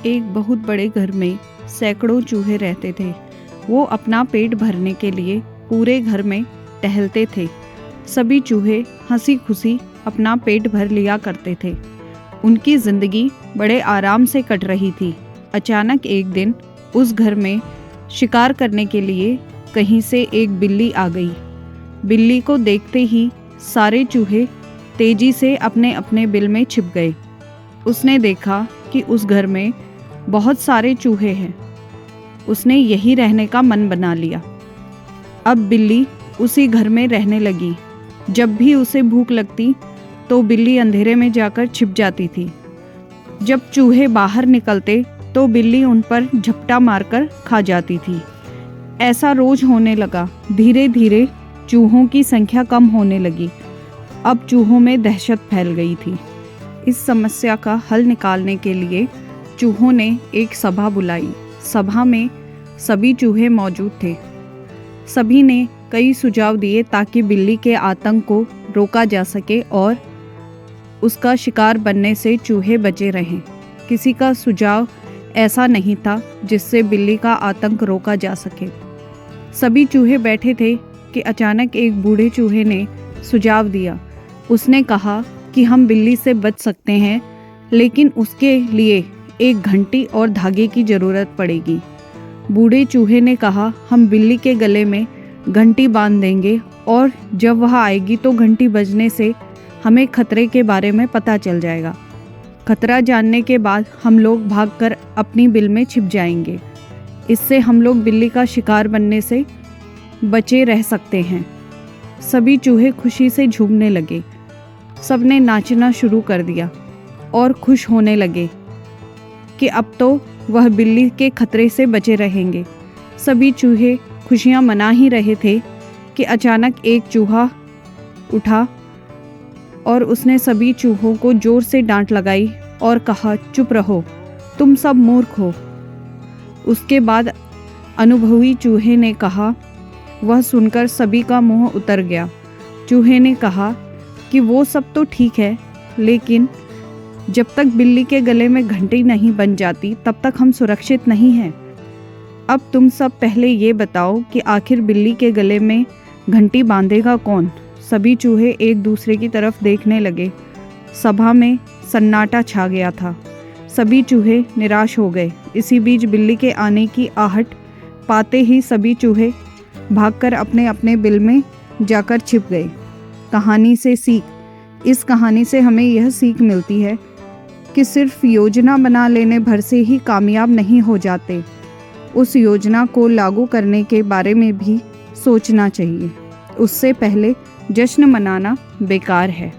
एक बहुत बड़े घर में सैकड़ों चूहे रहते थे। वो अपना पेट भरने के लिए पूरे घर में टहलते थे। सभी चूहे हंसी खुशी अपना पेट भर लिया करते थे। उनकी जिंदगी बड़े आराम से कट रही थी। अचानक एक दिन उस घर में शिकार करने के लिए कहीं से एक बिल्ली आ गई। बिल्ली को देखते ही सारे चूहे तेजी से अपने अपने बिल में छिप गए। उसने देखा कि उस घर में बहुत सारे चूहे हैं। उसने यही रहने का मन बना लिया। अब बिल्ली उसी घर में रहने लगी। जब भी उसे भूख लगती तो बिल्ली अंधेरे में जाकर छिप जाती थी। जब चूहे बाहर निकलते तो बिल्ली उन पर झपटा मारकर खा जाती थी। ऐसा रोज होने लगा। धीरे धीरे चूहों की संख्या कम होने लगी। अब चूहों में दहशत फैल गई थी। इस समस्या का हल निकालने के लिए चूहों ने एक सभा बुलाई। सभा में सभी चूहे मौजूद थे। सभी ने कई सुझाव दिए ताकि बिल्ली के आतंक को रोका जा सके और उसका शिकार बनने से चूहे बचे रहें। किसी का सुझाव ऐसा नहीं था जिससे बिल्ली का आतंक रोका जा सके। सभी चूहे बैठे थे कि अचानक एक बूढ़े चूहे ने सुझाव दिया। उसने कहा कि हम बिल्ली से बच सकते हैं, लेकिन उसके लिए एक घंटी और धागे की ज़रूरत पड़ेगी। बूढ़े चूहे ने कहा, हम बिल्ली के गले में घंटी बांध देंगे और जब वह आएगी तो घंटी बजने से हमें खतरे के बारे में पता चल जाएगा। खतरा जानने के बाद हम लोग भागकर अपनी बिल में छिप जाएंगे। इससे हम लोग बिल्ली का शिकार बनने से बचे रह सकते हैं। सभी चूहे खुशी से झूमने लगे। सबने नाचना शुरू कर दिया और खुश होने लगे कि अब तो वह बिल्ली के खतरे से बचे रहेंगे। सभी चूहे खुशियां मना ही रहे थे कि अचानक एक चूहा उठा और उसने सभी चूहों को जोर से डांट लगाई और कहा, चुप रहो, तुम सब मूर्ख हो। उसके बाद अनुभवी चूहे ने कहा। वह सुनकर सभी का मुंह उतर गया। चूहे ने कहा कि वो सब तो ठीक है, लेकिन जब तक बिल्ली के गले में घंटी नहीं बन जाती तब तक हम सुरक्षित नहीं हैं। अब तुम सब पहले ये बताओ कि आखिर बिल्ली के गले में घंटी बांधेगा कौन? सभी चूहे एक दूसरे की तरफ देखने लगे। सभा में सन्नाटा छा गया था। सभी चूहे निराश हो गए। इसी बीच बिल्ली के आने की आहट पाते ही सभी चूहे भागकर अपने अपने बिल में जाकर छिप गए। कहानी से सीख। इस कहानी से हमें यह सीख मिलती है कि सिर्फ योजना बना लेने भर से ही कामयाब नहीं हो जाते। उस योजना को लागू करने के बारे में भी सोचना चाहिए। उससे पहले जश्न मनाना बेकार है।